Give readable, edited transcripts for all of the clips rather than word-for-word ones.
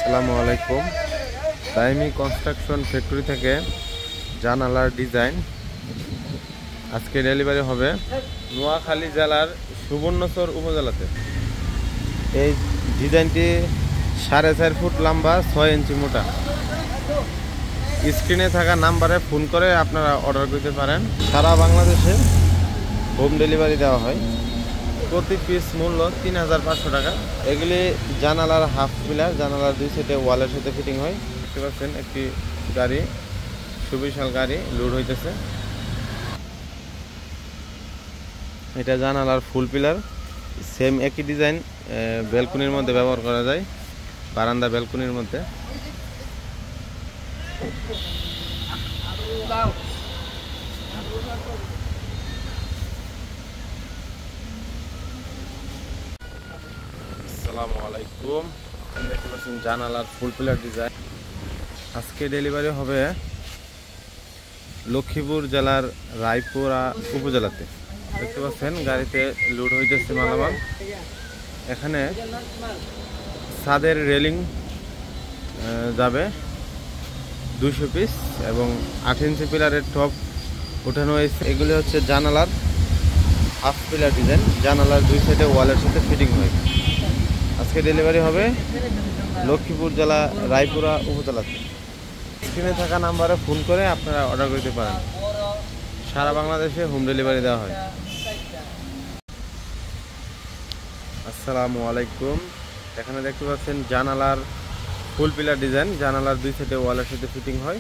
আসসালামু আলাইকুম। দাইমি construction factory থেকে জানালার ডিজাইন আজকে ডেলিভারি হবে নোয়াখালী জেলার সুবর্ণচর উপজেলাতে। এই ডিজাইনটি 4.5 ফুট লম্বা, 6 ইঞ্চি মোটা। স্ক্রিনে থাকা নাম্বারে ফোন করে আপনারা অর্ডার করতে পারেন। সারা বাংলাদেশে হোম ডেলিভারি দেওয়া হয়। প্রতি পিস মূল্য 3500 টাকা। এগুলি জানালার হাফ পিলার, জানালার দুই সাইডে ওয়ালের সাথে ফিটিং হয়। দেখতে পাচ্ছেন একটি গাড়ি, সুবিশাল গাড়ি লোড হইতেছে। এটা জানালার ফুল পিলার, সেম একই ডিজাইন ব্যালকনির মধ্যে ব্যবহার করা যায়, বারান্দা ব্যালকনির মধ্যে। আসসালামু আলাইকুম। দেখতে পাচ্ছেন জানালার ফুল পিলার ডিজাইন আজকে ডেলিভারি হবে লক্ষ্মীপুর জেলার রায়পুরা উপজেলাতে। দেখতে পাচ্ছেন গাড়িতে লোড হইতেছে মালামাল। এখানে ছাদের রেলিং যাবে 200 পিস এবং 8 ইঞ্চি পিলারের টপ উঠানো হয়েছে। এগুলি হচ্ছে জানালার হাফ পিলার ডিজাইন, জানালার দুই সাইডে ওয়ালের সাথে ফিটিং হয়। আজকে ডেলিভারি হবে লক্ষ্মীপুর জেলা রায়পুরা উপজেলাতে। স্ক্রিনে থাকা নাম্বারে ফোন করে আপনারা অর্ডার করতে পারেন। সারা বাংলাদেশে হোম ডেলিভারি দেওয়া হয়। আসসালামু আলাইকুম। এখানে দেখতে পাচ্ছেন জানালার ফুল পিলার ডিজাইন, জানালার দুই সাইডে ওয়ালের সাথে ফিটিং হয়।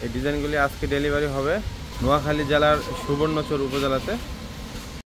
এই ডিজাইনগুলি আজকে ডেলিভারি হবে নোয়াখালী জেলার সুবর্ণচর উপজেলাতে।